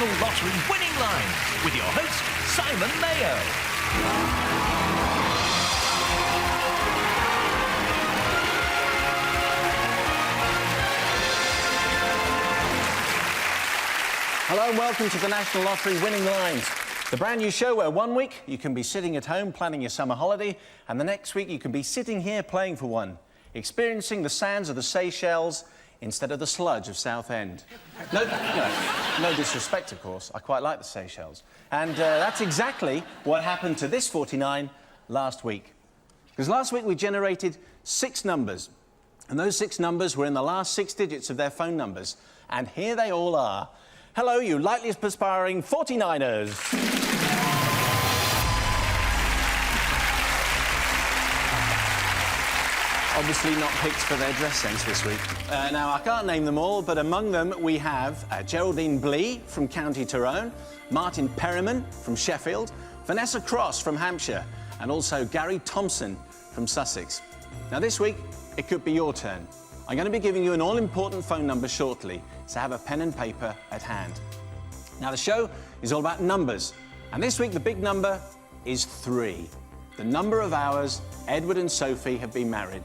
National Lottery Winning Lines with your host, Simon Mayo. Hello and welcome to the National Lottery Winning Lines, the brand new show where one week you can be sitting at home planning your summer holiday and the next week you can be sitting here playing for one, experiencing the sands of the Seychelles instead of the sludge of Southend. No disrespect, of course. I quite like the Seychelles. And that's exactly what happened to this 49 last week. Because last week we generated 6 numbers, and those 6 numbers were in the last 6 digits of their phone numbers. And here they all are. Hello, you lightly perspiring 49ers. Obviously not picked for their dress sense this week. Now, I can't name them all, but among them we have Geraldine Blee from County Tyrone, Martin Perryman from Sheffield, Vanessa Cross from Hampshire, and also Gary Thompson from Sussex. Now, this week, it could be your turn. I'm going to be giving you an all-important phone number shortly, so have a pen and paper at hand. Now, the show is all about numbers, and this week the big number is 3. The number of hours Edward and Sophie have been married.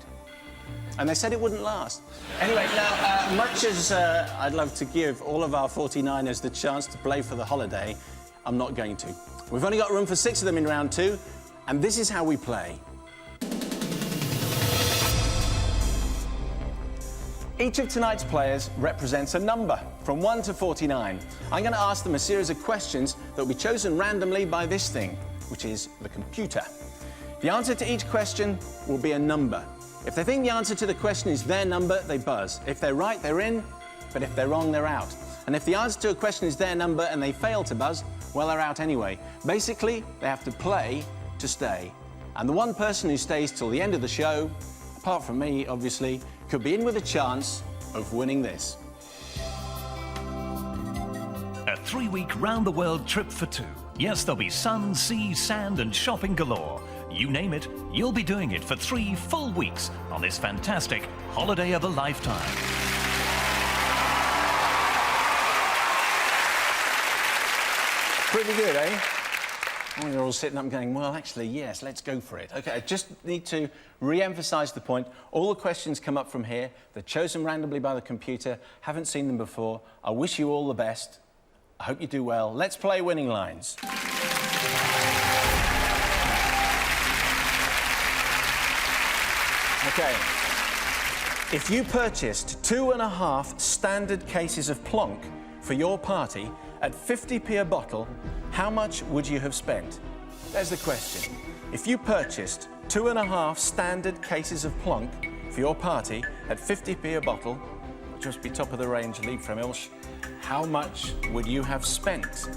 And they said it wouldn't last. Anyway, now, much as I'd love to give all of our 49ers the chance to play for the holiday, I'm not going to. We've only got room for 6 of them in round 2, and this is how we play. Each of tonight's players represents a number, from 1 to 49. I'm going to ask them a series of questions that will be chosen randomly by this thing, which is the computer. The answer to each question will be a number. If they think the answer to the question is their number, they buzz. If they're right, they're in, but if they're wrong, they're out. And if the answer to a question is their number and they fail to buzz, well, they're out anyway. Basically, they have to play to stay. And the one person who stays till the end of the show, apart from me, obviously, could be in with a chance of winning this. A 3-week round-the-world trip for 2. Yes, there'll be sun, sea, sand and shopping galore. You name it, you'll be doing it for 3 full weeks on this fantastic holiday of a lifetime. Pretty good, eh? Oh, you're all sitting up going, well, actually, yes, let's go for it. OK, I just need to re-emphasise the point. All the questions come up from here. They're chosen randomly by the computer. Haven't seen them before. I wish you all the best. I hope you do well. Let's play Winning Lines. OK. If you purchased 2.5 standard cases of Plonk for your party at 50p a bottle, how much would you have spent? There's the question. If you purchased 2.5 standard cases of Plonk for your party at 50p a bottle, which must be top of the range, Liebfraumilch, how much would you have spent?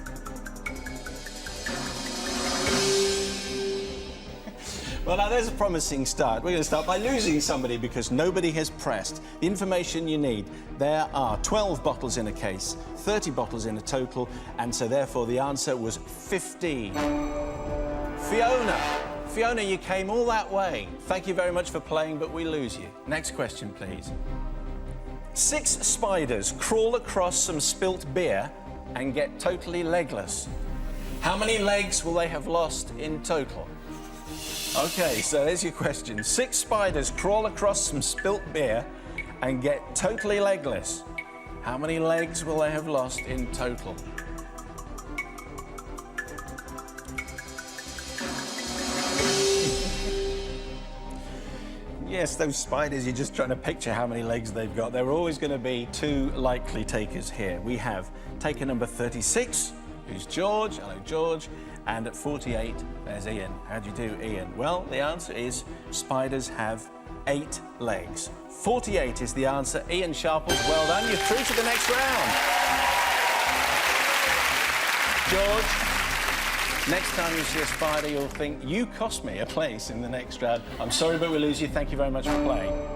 Well, now, there's a promising start. We're going to start by losing somebody because nobody has pressed. The information you need, there are 12 bottles in a case, 30 bottles in a total, and so therefore the answer was 15. Fiona, you came all that way. Thank you very much for playing, but we lose you. Next question, please. 6 spiders crawl across some spilt beer and get totally legless. How many legs will they have lost in total? OK, so there's your question. 6 spiders crawl across some spilt beer and get totally legless. How many legs will they have lost in total? Yes, those spiders, you're just trying to picture how many legs they've got. There are always going to be 2 likely takers here. We have taker number 36, who's George. Hello, George. And at 48, there's Ian. How'd you do, Ian? Well, the answer is spiders have 8 legs. 48 is the answer. Ian Sharples, well done. You're through to the next round. George, next time you see a spider, you'll think, you cost me a place in the next round. I'm sorry, but we lose you. Thank you very much for playing.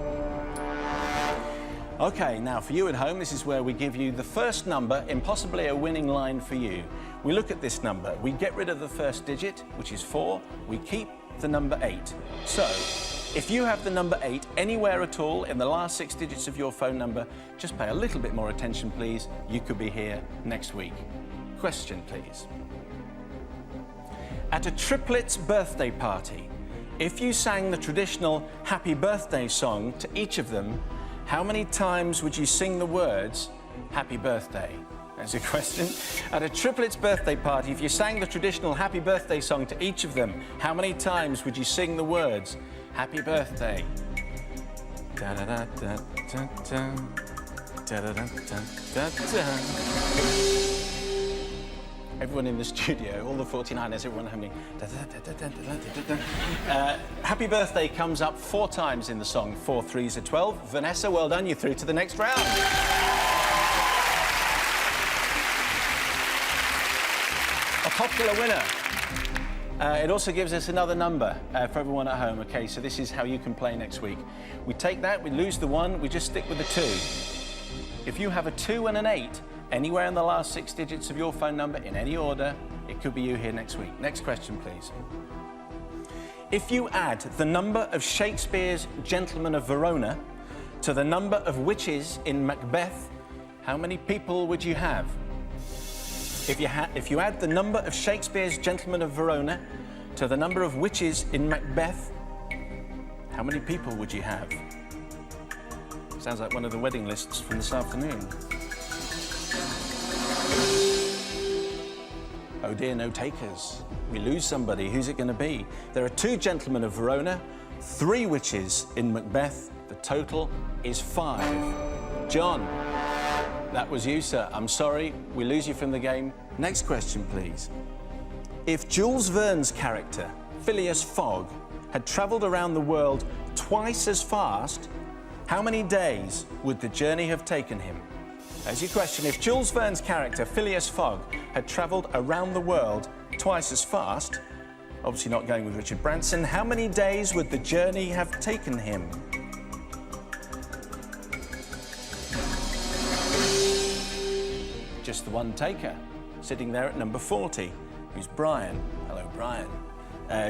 OK, now for you at home, this is where we give you the first number in possibly a winning line for you. We look at this number, we get rid of the first digit, which is 4, we keep the number 8. So, if you have the number 8 anywhere at all in the last 6 digits of your phone number, just pay a little bit more attention, please. You could be here next week. question, please. At a triplets birthday party, if you sang the traditional happy birthday song to each of them, how many times would you sing the words happy birthday? That's a question. At a triplets birthday party, if you sang the traditional happy birthday song to each of them, how many times would you sing the words happy birthday? Da da da da da da. Da da da da da. Everyone in the studio, all the 49ers, everyone humming. Happy birthday comes up 4 times in the song. 4 3s are 12. Vanessa, well done, you're through to the next round. A popular winner. It also gives us another number for everyone at home. Okay, so this is how you can play next week. We take that, we lose the 1, we just stick with the 2. If you have a 2 and an 8, anywhere in the last 6 digits of your phone number, in any order, it could be you here next week. Next question, please. If you add the number of Shakespeare's Gentlemen of Verona to the number of witches in Macbeth, how many people would you have? If you add the number of Shakespeare's Gentlemen of Verona to the number of witches in Macbeth, how many people would you have? Sounds like one of the wedding lists from this afternoon. Oh dear, no takers. We lose somebody. Who's it going to be? There are 2 Gentlemen of Verona, 3 witches in Macbeth. The total is 5. John, that was you, sir. I'm sorry, we lose you from the game. Next question, please. If Jules Verne's character, Phileas Fogg, had travelled around the world twice as fast, how many days would the journey have taken him? There's your question. If Jules Verne's character, Phileas Fogg, had travelled around the world twice as fast, obviously not going with Richard Branson, how many days would the journey have taken him? Just the one taker, sitting there at number 40, who's Brian. Hello, Brian.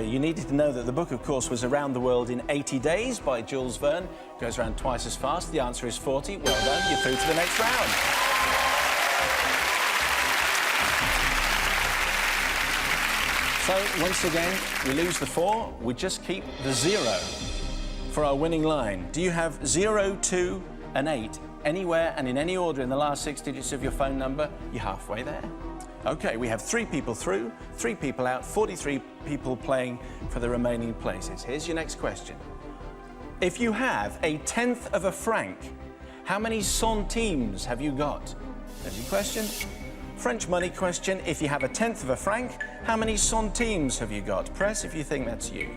You needed to know that the book, of course, was Around the World in 80 Days by Jules Verne. Goes around twice as fast. The answer is 40. Well done. You're through to the next round. So, once again, we lose the 4. We just keep the 0 for our winning line. Do you have 0, 2 and 8 anywhere and in any order in the last 6 digits of your phone number? You're halfway there. OK, we have 3 people through, 3 people out, 43 people playing for the remaining places. Here's your next question. If you have a 1/10 of a franc, how many centimes have you got? There's your question. French money question. If you have a 1/10 of a franc, how many centimes have you got? Press if you think that's you.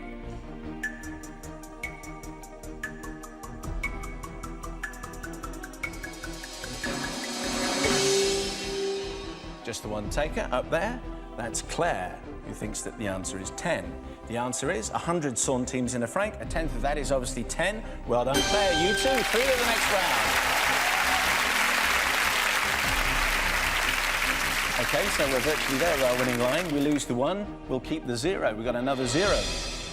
Just the one taker up there. That's Claire, who thinks that the answer is 10. The answer is 100 centimes in a franc. A 1/10 of that is obviously 10. Well done, Claire. You too, through to the next round. OK, so we're virtually there with our winning line. We lose the 1, we'll keep the 0. We've got another 0.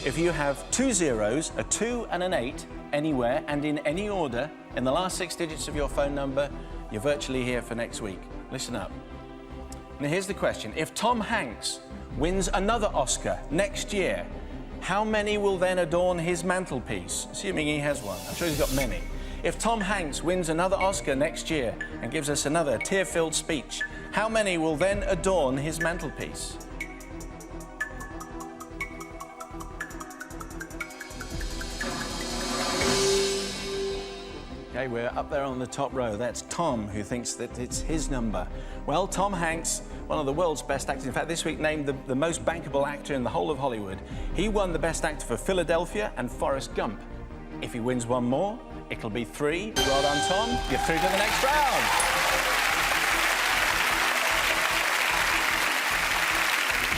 If you have 2 zeros, a 2 and an 8, anywhere and in any order, in the last 6 digits of your phone number, you're virtually here for next week. Listen up. Now, here's the question. If Tom Hanks wins another Oscar next year, how many will then adorn his mantelpiece? Assuming he has one. I'm sure he's got many. If Tom Hanks wins another Oscar next year and gives us another tear-filled speech, how many will then adorn his mantelpiece? Okay, we're up there on the top row. That's Tom, who thinks that it's his number. Well, Tom Hanks, one of the world's best actors, in fact, this week named the most bankable actor in the whole of Hollywood. He won the best actor for Philadelphia and Forrest Gump. If he wins one more, it'll be 3. Well done, Tom. You're through to the next round.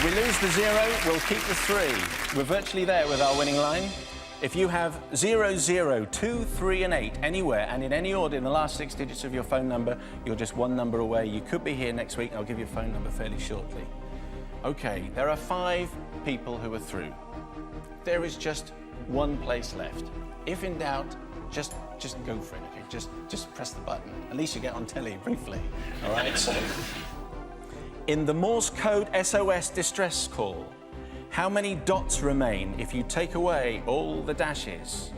We lose the 0, we'll keep the 3. We're virtually there with our winning line. If you have 0, 0, 2, 3 and 8 anywhere and in any order in the last 6 digits of your phone number, you're just 1 number away. You could be here next week. I'll give you a phone number fairly shortly. OK, there are 5 people who are through. There is just 1 place left. If in doubt, just go for it, OK? Just press the button. At least you get on telly briefly, all right? So, In the Morse code SOS distress call, how many dots remain if you take away all the dashes?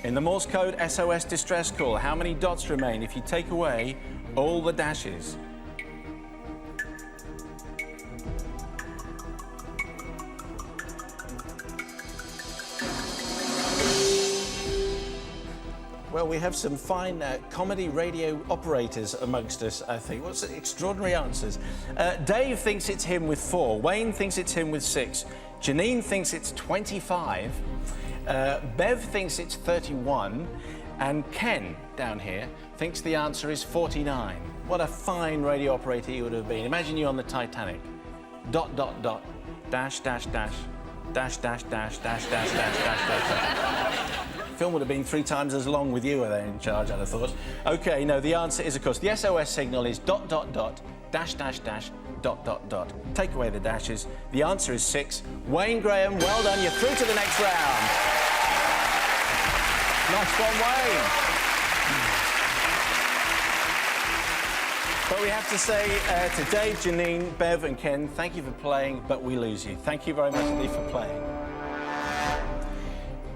In the Morse code SOS distress call, how many dots remain if you take away all the dashes? Well, we have some fine comedy radio operators amongst us, I think. What's the extraordinary answers? Dave thinks it's him with 4. Wayne thinks it's him with 6. Janine thinks it's 25. Bev thinks it's 31. And Ken, down here, thinks the answer is 49. What a fine radio operator you would have been. Imagine you on the Titanic. ... dash, dash, dash, dash, dash, dash, dash, dash, dash, dash, dash. Film would have been 3 times as long with you in charge, I'd have thought. OK, no, the answer is, of course, the SOS signal is ... dash, dash, dash, ... Take away the dashes. The answer is 6. Wayne Graham, well done. You're through to the next round. Nice one, Wayne. But we have to say to Dave, Janine, Bev and Ken, thank you for playing, but we lose you. Thank you very much indeed for playing.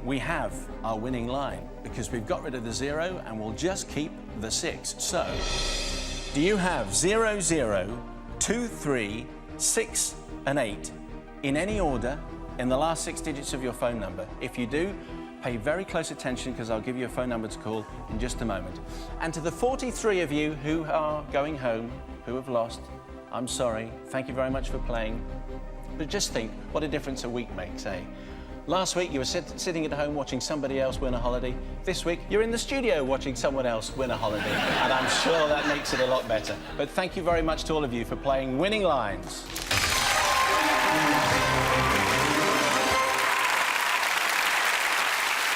We have our winning line because we've got rid of the 0 and we'll just keep the 6. So, do you have 0, 0, 2, 3, 6 and 8 in any order in the last 6 digits of your phone number? If you do, pay very close attention because I'll give you a phone number to call in just a moment. And to the 43 of you who are going home, who have lost, I'm sorry. Thank you very much for playing. But just think what a difference a week makes, eh? Last week you were sitting at home watching somebody else win a holiday. This week you're in the studio watching someone else win a holiday. And I'm sure that makes it a lot better. But thank you very much to all of you for playing Winning Lines.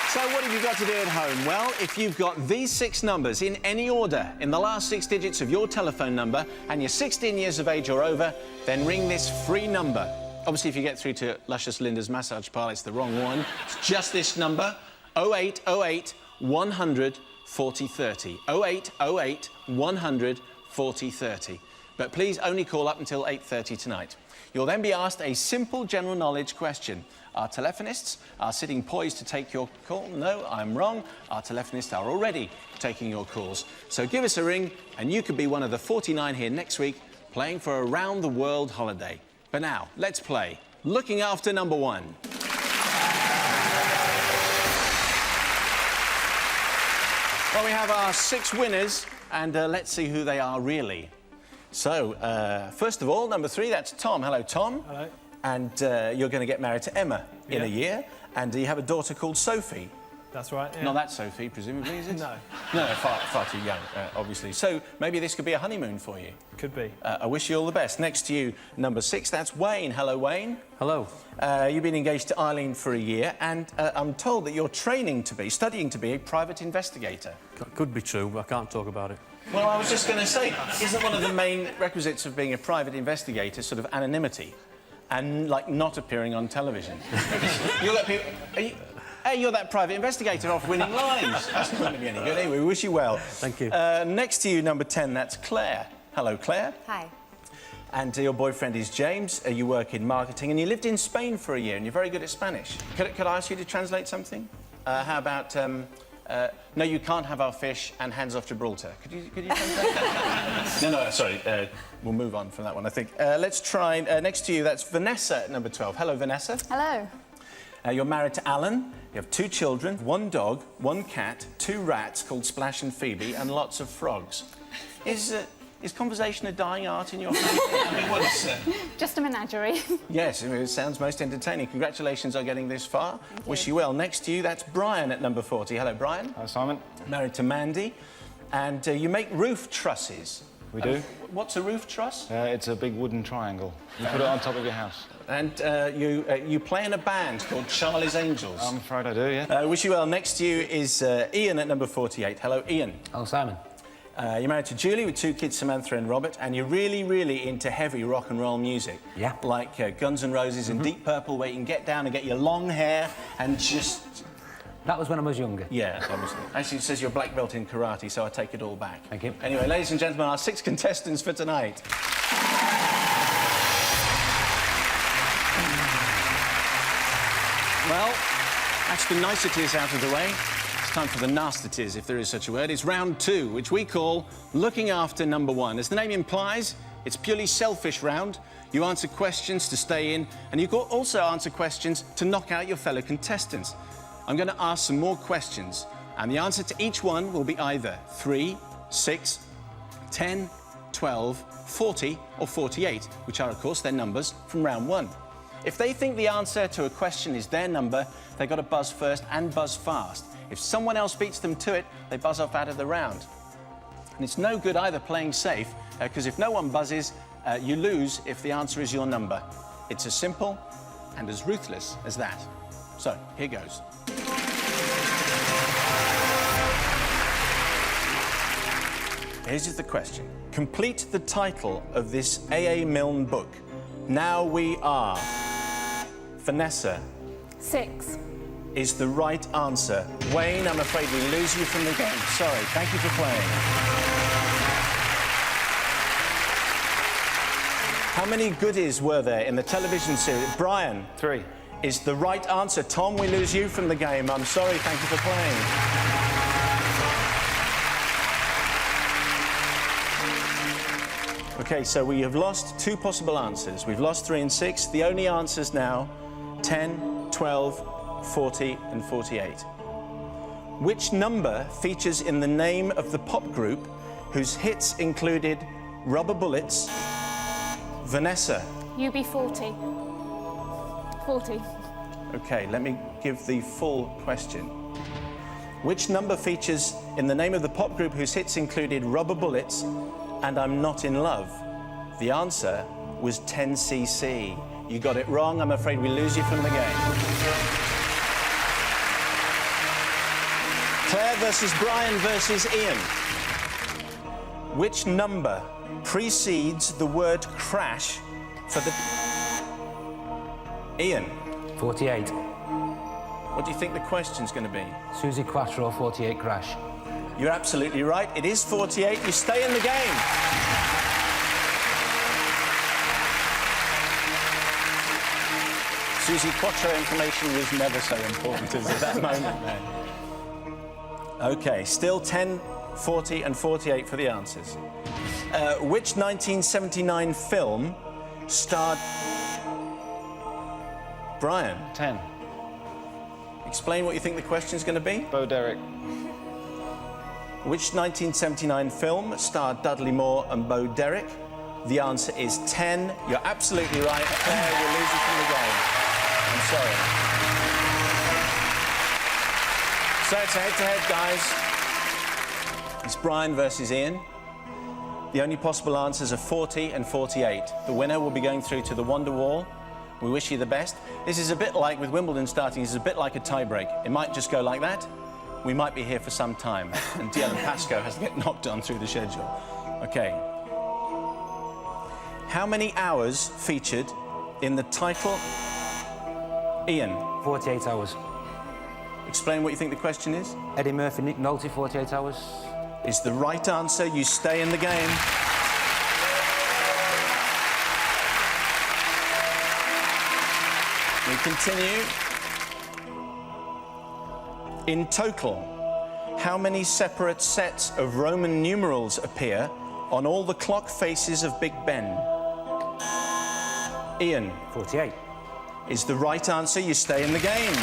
So what have you got to do at home? Well, if you've got these 6 numbers in any order in the last 6 digits of your telephone number and you're 16 years of age or over, then ring this free number. Obviously, if you get through to Luscious Linda's massage parlour, it's the wrong one. It's just this number, 0808 100 40 30. 0808 100 40 30. But please only call up until 8:30 tonight. You'll then be asked a simple general knowledge question. Our telephonists are sitting poised to take your call. No, I'm wrong. Our telephonists are already taking your calls. So give us a ring and you could be one of the 49 here next week playing for a round-the-world holiday. But now, let's play Looking After Number 1. Well, we have our 6 winners, and let's see who they are really. So, first of all, number 3, that's Tom. Hello, Tom. Hello. And you're going to get married to Emma in a year, and you have a daughter called Sophie. That's right, yeah. Not that Sophie, presumably, is it? No. No, far too young, obviously. So maybe this could be a honeymoon for you. Could be. I wish you all the best. Next to you, number 6, that's Wayne. Hello, Wayne. Hello. You've been engaged to Eileen for a year, and I'm told that you're studying to be a private investigator. Could be true, but I can't talk about it. Well, I was just going to say, isn't one of the main requisites of being a private investigator sort of anonymity and, like, not appearing on television? You'll let people... Hey, you're that private investigator off Winning Lines. That's not going to be any good. Anyway, we wish you well. Thank you. Next to you, number 10, that's Claire. Hello, Claire. Hi. And your boyfriend is James. You work in marketing and you lived in Spain for a year and you're very good at Spanish. Could I ask you to translate something? How about, no, you can't have our fish and hands off Gibraltar. Could you translate that? No, sorry. We'll move on from that one, I think. Let's try, next to you, that's Vanessa at number 12. Hello, Vanessa. Hello. You're married to Alan. You have 2 children, 1 dog, 1 cat, 2 rats called Splash and Phoebe, and lots of frogs. Is conversation a dying art in your family? Just a menagerie. Yes, it sounds most entertaining. Congratulations on getting this far. Thank Wish you you well. Next to you, that's Brian at number 40. Hello, Brian. Hi, Simon. Married to Mandy. And you make roof trusses. We do. What's a roof truss? It's a big wooden triangle. You put it on top of your house. And you play in a band called Charlie's Angels. I'm afraid I do, yeah. Wish you well. Next to you is Ian at number 48. Hello, Ian. Hello, Simon. You're married to Julie with 2 kids, Samantha and Robert, and you're really, really into heavy rock and roll music. Yeah. Like Guns N' Roses and Deep Purple, where you can get down and get your long hair and just... That was when I was younger. Yeah, obviously. Actually, it says you're a black belt in karate, so I take it all back. Thank you. Anyway, ladies and gentlemen, our 6 contestants for tonight. Well, that's the niceties out of the way. It's time for the nastities, if there is such a word. It's round 2, which we call looking after number 1. As the name implies, it's purely selfish round. You answer questions to stay in, and you can also answer questions to knock out your fellow contestants. I'm going to ask some more questions, and the answer to each one will be either 3, 6, 10, 12, 40 or 48, which are, of course, their numbers from round 1. If they think the answer to a question is their number, they've got to buzz first and buzz fast. If someone else beats them to it, they buzz off out of the round. And it's no good either playing safe, because if no one buzzes, you lose if the answer is your number. It's as simple and as ruthless as that. So, here goes. Here's the question. Complete the title of this A.A. Milne book. Now We Are. Vanessa. 6. Is the right answer. Wayne, I'm afraid we lose you from the game. Sorry, thank you for playing. How many goodies were there in the television series? Brian. 3. Is the right answer. Tom, we lose you from the game. I'm sorry, thank you for playing. OK, so we have lost 2 possible answers. We've lost 3 and 6. The only answers now, 10, 12, 40 and 48. Which number features in the name of the pop group whose hits included Rubber Bullets, Vanessa? UB40. 40. OK, let me give the full question. Which number features in the name of the pop group whose hits included Rubber Bullets and I'm Not in Love? The answer was 10cc. You got it wrong. I'm afraid we lose you from the game. Claire versus Brian versus Ian. Which number precedes the word crash for the... Ian. 48. What do you think the question's going to be? Susie Quattro, 48 crash. You're absolutely right. It is 48. You stay in the game. Susie Quattro information was never so important as at that moment there. OK, still 10, 40 and 48 for the answers. Which 1979 film starred... Brian. 10. Explain what you think the question's going to be. Bo Derek. Which 1979 film starred Dudley Moore and Bo Derek? The answer is 10. You're absolutely right. Claire will lose you from the game. I'm sorry. So it's head-to-head, guys. It's Brian versus Ian. The only possible answers are 40 and 48. The winner will be going through to the Wonder Wall. We wish you the best. This is a bit like, with Wimbledon starting, this is a bit like a tie-break. It might just go like that. We might be here for some time, and Dylan Pascoe has to get knocked on through the schedule. OK. How many hours featured in the title? Ian. 48 hours. Explain what you think the question is. Eddie Murphy, Nick Nolte, 48 hours. Is the right answer. You stay in the game. We continue. In total, how many separate sets of Roman numerals appear on all the clock faces of Big Ben? Ian. 48. Is the right answer. You stay in the game.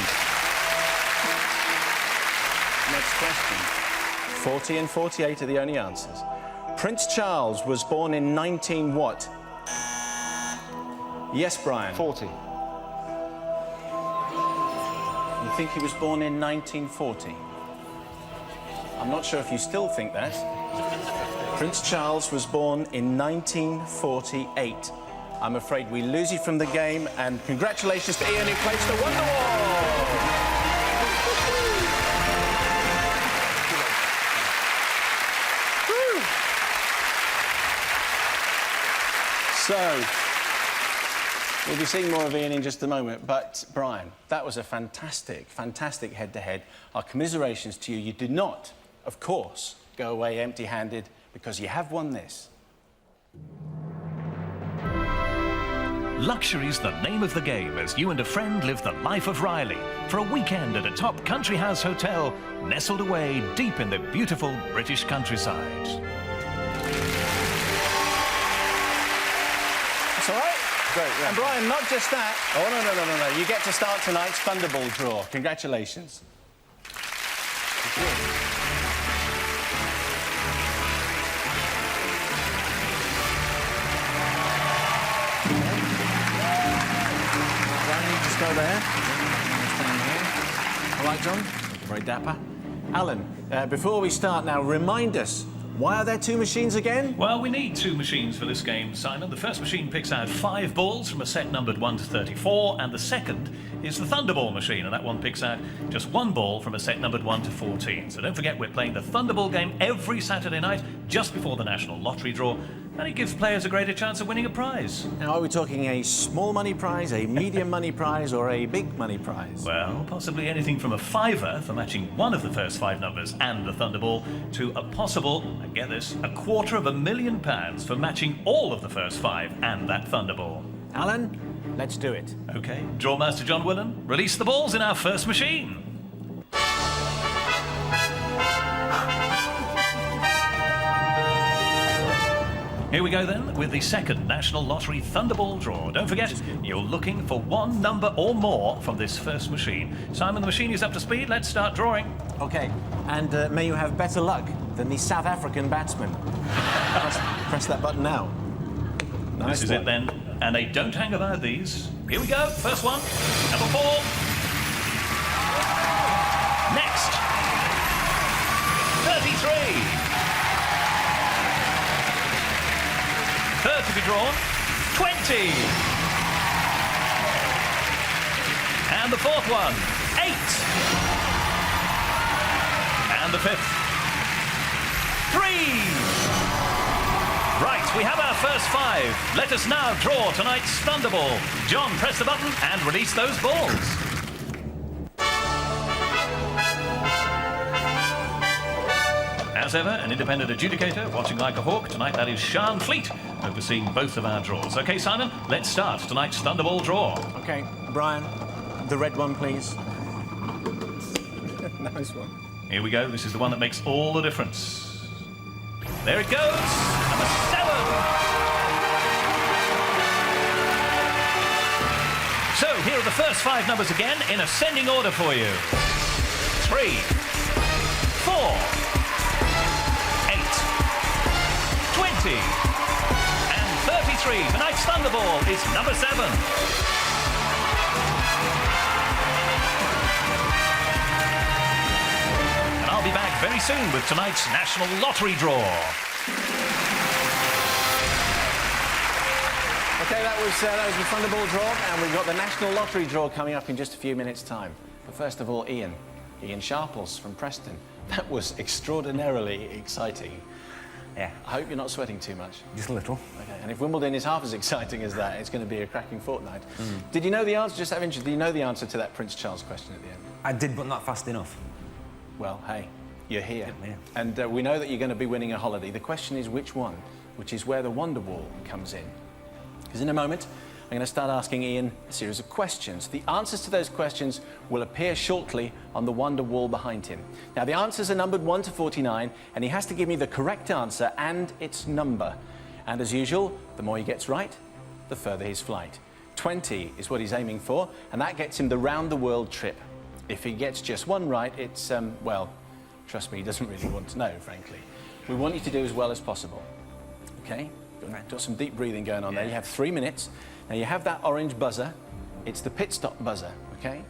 Next question. 40 and 48 are the only answers. Prince Charles was born in 19 what? Yes, Brian. 40. You think he was born in 1940? I'm not sure if you still think that. Prince Charles was born in 1948. I'm afraid we lose you from the game, and congratulations to Ian, who placed the Wonder Wall! So, we'll be seeing more of Ian in just a moment, but Brian, that was a fantastic, fantastic head-to-head. Our commiserations to you. You did not, of course, go away empty-handed, because you have won this. Luxury's the name of the game as you and a friend live the life of Riley for a weekend at a top country house hotel nestled away deep in the beautiful British countryside. That's all right. Great, yeah. And Brian, not just that. Oh, no. You get to start tonight's Thunderball draw. Congratulations. Brian, you just go there. Stand here. All right, John? Very dapper. Alan, before we start now, remind us, why are there two machines again? Well, we need two machines for this game, Simon. The first machine picks out 5 balls from a set numbered 1 to 34, and the second is the Thunderball machine, and that one picks out just 1 ball from a set numbered 1 to 14. So don't forget, we're playing the Thunderball game every Saturday night, just before the National Lottery draw, and it gives players a greater chance of winning a prize. Now, are we talking a small money prize, a medium money prize, or a big money prize? Well, possibly anything from a fiver for matching one of the first 5 numbers and the Thunderball to a possible, and get this, £250,000 for matching all of the first 5 and that Thunderball. Alan, let's do it. OK, Drawmaster John Willen, release the balls in our first machine. Here we go then with the second National Lottery Thunderball draw. Don't forget, you're looking for 1 number or more from this first machine. Simon, the machine is up to speed. Let's start drawing. OK, and may you have better luck than the South African batsman. press that button now. Nice This is it then. And they don't hang about these. Here we go. First one. Number 4. Next. 33. Third to be drawn. 20. And the fourth one. 8. And the fifth. 3. Right, we have our first 5. Let us now draw tonight's Thunderball. John, press the button and release those balls. As ever, an independent adjudicator watching like a hawk. Tonight, that is Sian Fleet, overseeing both of our draws. OK, Simon, let's start tonight's Thunderball draw. OK, Brian, the red one, please. Nice one. Here we go. This is the one that makes all the difference. There it goes. Number 7. So, here are the first 5 numbers again in ascending order for you. 3, 4, 8, 20, and 33. Tonight's Thunderball is number 7. And I'll be back very soon with tonight's National Lottery draw. OK, that was the Thunderball draw, and we've got the National Lottery draw coming up in just a few minutes' time. But first of all, Ian Sharples from Preston. That was extraordinarily exciting. Yeah. I hope you're not sweating too much. Just a little. OK, and if Wimbledon is half as exciting as that, it's going to be a cracking fortnight. Did you know the answer, just out of interest, did you know the answer to that Prince Charles question at the end? I did, but not fast enough. Well, hey, you're here. Yeah. And we know that you're going to be winning a holiday. The question is which one, which is where the Wonder Wall comes in. Because in a moment, I'm going to start asking Ian a series of questions. The answers to those questions will appear shortly on the Wonder Wall behind him. Now, the answers are numbered 1 to 49, and he has to give me the correct answer and its number. And as usual, the more he gets right, the further his flight. 20 is what he's aiming for, and that gets him the round-the-world trip. If he gets just 1 right, it's, well, trust me, he doesn't really want to know, frankly. We want you to do as well as possible. OK? Got some deep breathing going on there. You have 3 minutes. Now, you have that orange buzzer. It's the pit stop buzzer, OK?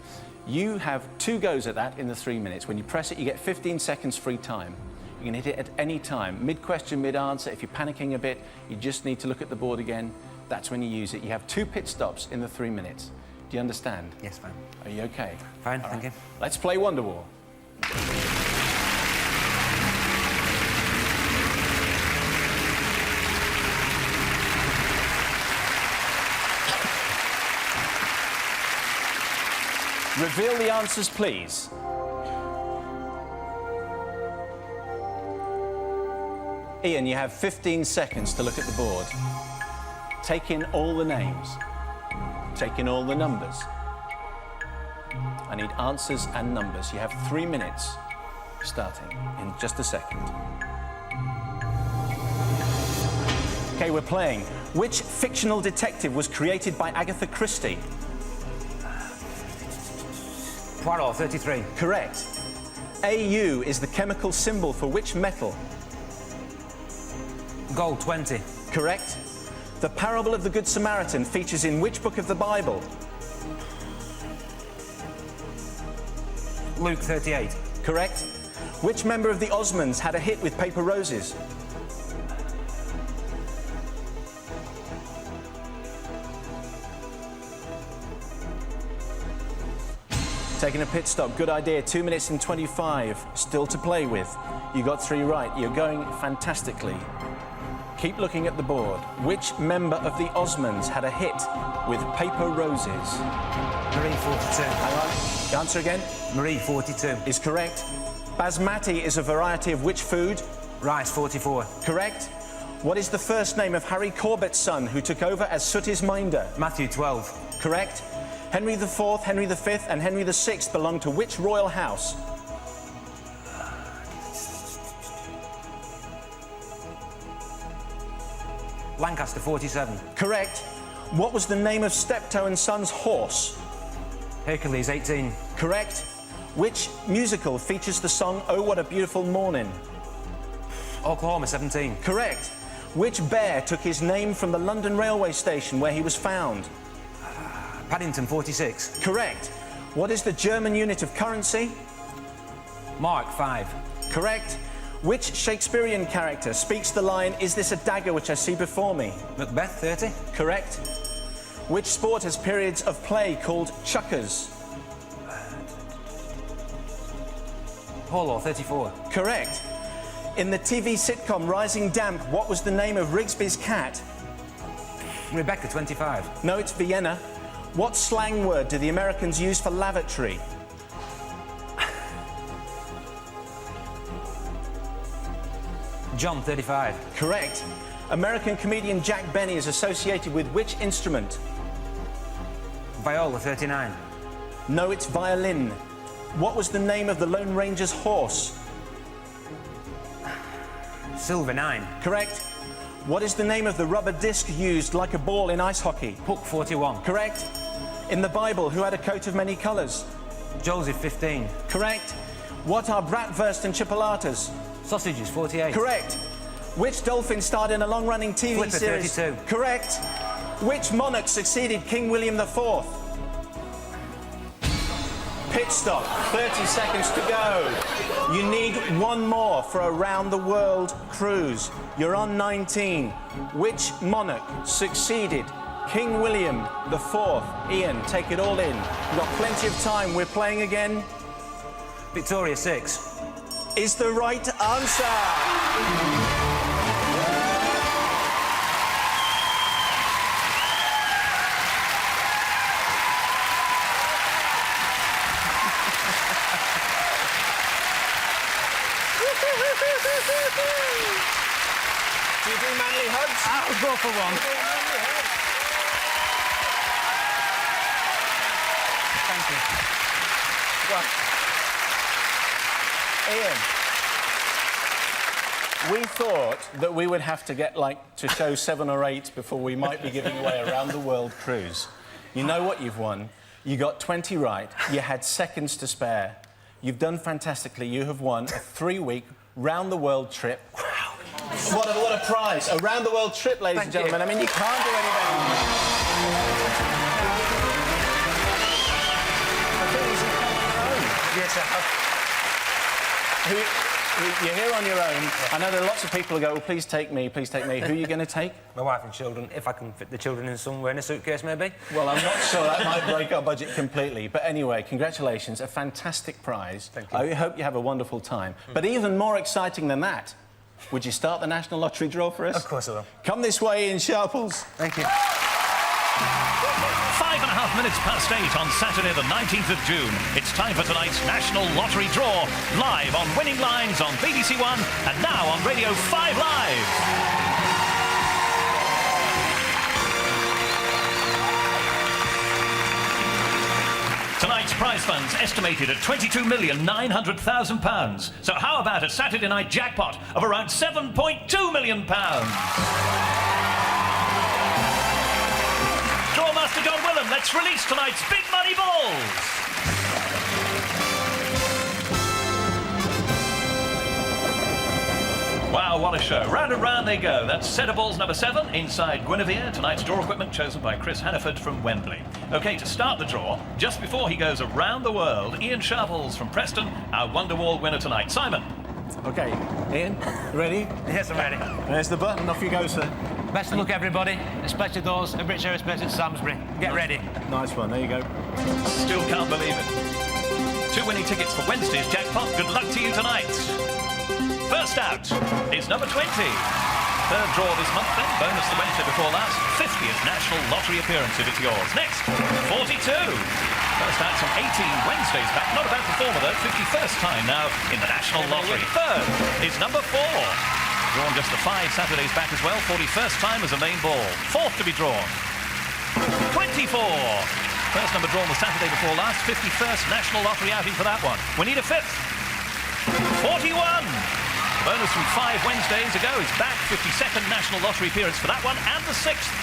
You have 2 goes at that in the 3 minutes. When you press it, you get 15 seconds free time. You can hit it at any time, mid-question, mid-answer. If you're panicking a bit, you just need to look at the board again. That's when you use it. You have 2 pit stops in the 3 minutes. Do you understand? Yes, fine. Are you OK? Fine, thank you. Let's play Wonder Wall. Reveal the answers, please. Ian, you have 15 seconds to look at the board. Take in all the names. taking all the numbers. I need answers and numbers. You have 3 minutes, starting in just a second. Okay, we're playing. Which fictional detective was created by Agatha Christie? Poirot, 33. Correct. AU is the chemical symbol for which metal? Gold, 20. Correct. The parable of the Good Samaritan features in which book of the Bible? Luke, 38. Correct. Which member of the Osmonds had a hit with Paper Roses? Taking a pit stop, good idea. 2 minutes and 25, still to play with. You got 3 right, you're going fantastically. Keep looking at the board. Which member of the Osmonds had a hit with Paper Roses? Marie, 42. Hang on, the answer again? Marie, 42. Is correct. Basmati is a variety of which food? Rice, 44. Correct. What is the first name of Harry Corbett's son who took over as Sooty's minder? Matthew, 12. Correct. Henry IV, Henry V and Henry VI belonged to which royal house? Lancaster, 47. Correct. What was the name of Steptoe and Son's horse? Hercules, 18. Correct. Which musical features the song Oh What a Beautiful Morning? Oklahoma, 17. Correct. Which bear took his name from the London railway station where he was found? Paddington, 46. Correct. What is the German unit of currency? Mark, 5. Correct. Which Shakespearean character speaks the line, "Is this a dagger which I see before me"? Macbeth, 30. Correct. Which sport has periods of play called chukkers? Polo, 34. Correct. In the TV sitcom Rising Damp, what was the name of Rigsby's cat? Rebecca, 25. No, it's Vienna. What slang word do the Americans use for lavatory? John, 35. Correct. American comedian Jack Benny is associated with which instrument? Viola, 39. No, it's violin. What was the name of the Lone Ranger's horse? Silver, 9. Correct. What is the name of the rubber disc used like a ball in ice hockey? Puck, 41. Correct. In the Bible, who had a coat of many colours? Joseph, 15. Correct. What are bratwurst and chipolatas? Sausages, 48. Correct. Which dolphin starred in a long-running TV Flipper, series? 32. Correct. Which monarch succeeded King William IV? Pit stop, 30 seconds to go. You need one more for a round-the-world cruise. You're on 19. Which monarch succeeded King William IV? Ian, take it all in. We've got plenty of time. We're playing again. Victoria, 6. Is the right answer. Do you do manly hugs? I'll go for one. Thank you. Ian, we thought that we would have to get, to show 7 or 8 before we might be giving away a round-the-world cruise. You know what you've won? You got 20 right. You had seconds to spare. You've done fantastically. You have won a 3-week round-the-world trip. Wow. What a prize. A round-the-world trip, ladies and gentlemen. I mean, you can't do any better. Yes, I have. You're here on your own. I know there are lots of people who go, well, please take me, please take me. Who are you going to take? My wife and children, if I can fit the children in somewhere in a suitcase, maybe. Well, I'm not sure. That might break our budget completely. But anyway, congratulations. A fantastic prize. Thank you. I hope you have a wonderful time. But even more exciting than that, would you start the National Lottery draw for us? Of course I will. Come this way, Ian Sharples. Thank you. 5.5 minutes past 8 on Saturday the 19th of June. It's time for tonight's National Lottery Draw, live on Winning Lines on BBC One and now on Radio 5 Live. Tonight's prize fund's estimated at £22,900,000. So how about a Saturday night jackpot of around £7.2 million? Drawmaster John Willem, let's release tonight's big money balls. Wow, what a show. Round and round they go. That's set of balls number 7 inside Guinevere. Tonight's draw equipment chosen by Chris Hannaford from Wembley. OK, to start the draw, just before he goes around the world, Ian Sharples from Preston, our Wonderwall winner tonight. Simon. OK, Ian, ready? Yes, I'm ready. There's the button. Off you go, sir. Best of luck, everybody, especially those in British Aerospace at Samsbury. Get ready. Nice one. There you go. Still can't believe it. 2 winning tickets for Wednesday's jackpot. Good luck to you tonight. First out is number 20. Third draw this month then, bonus the Wednesday before last. 50th National Lottery appearance if it's yours. Next, 42. First out some 18 Wednesdays back. Not a bad performer though, 51st time now in the National Lottery. Third is number 4. Drawn just the 5 Saturdays back as well. 41st time as a main ball. Fourth to be drawn. 24. First number drawn the Saturday before last. 51st National Lottery outing for that one. We need a 5th. 41. Bonus from 5 Wednesdays ago is back. 52nd National Lottery appearance for that one. And the 6th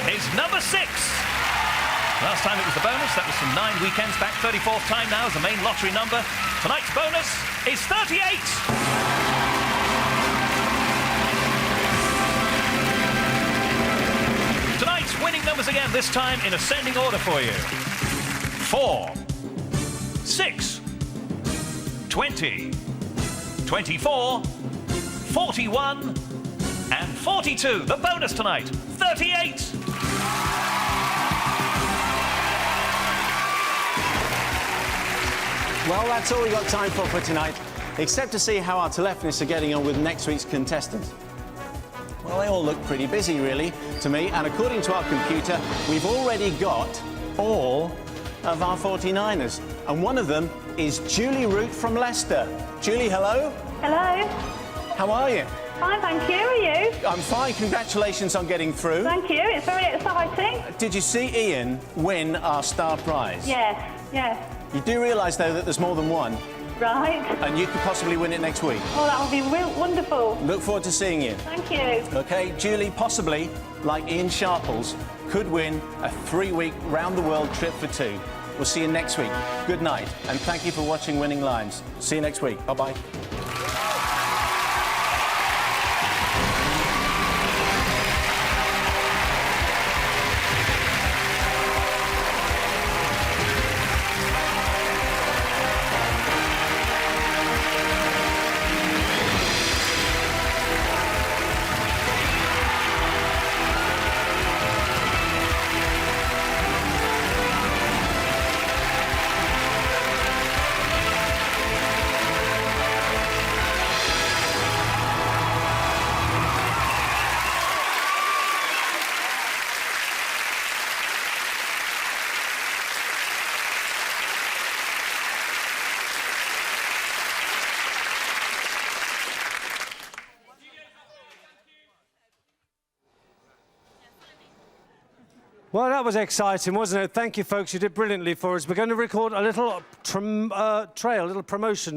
is number 6. Last time it was the bonus. That was from 9 weekends back. 34th time now as the main lottery number. Tonight's bonus is 38. Tonight's winning numbers again, this time in ascending order for you. 4, 6, 20, 24, 41, and 42. The bonus tonight, 38. Well, that's all we got time for tonight, except to see how our telephonists are getting on with next week's contestants. Well, they all look pretty busy, really, to me, and according to our computer, we've already got all of our 49ers, and one of them is Julie Root from Leicester. Julie, hello. Hello. How are you? Fine, thank you. Are you? I'm fine. Congratulations on getting through. Thank you. It's very exciting. Did you see Ian win our star prize? Yes, yes. You do realise, though, that there's more than one, Right. and you could possibly win it next week. Oh, that would be wonderful. Look forward to seeing you. Thank you. OK, Julie, possibly, like Ian Sharples, could win a 3-week round-the-world trip for 2. We'll see you next week. Good night, and thank you for watching Winning Lines. See you next week. Bye-bye. Well, that was exciting, wasn't it? Thank you, folks. You did brilliantly for us. We're going to record a little trail, a little promotion.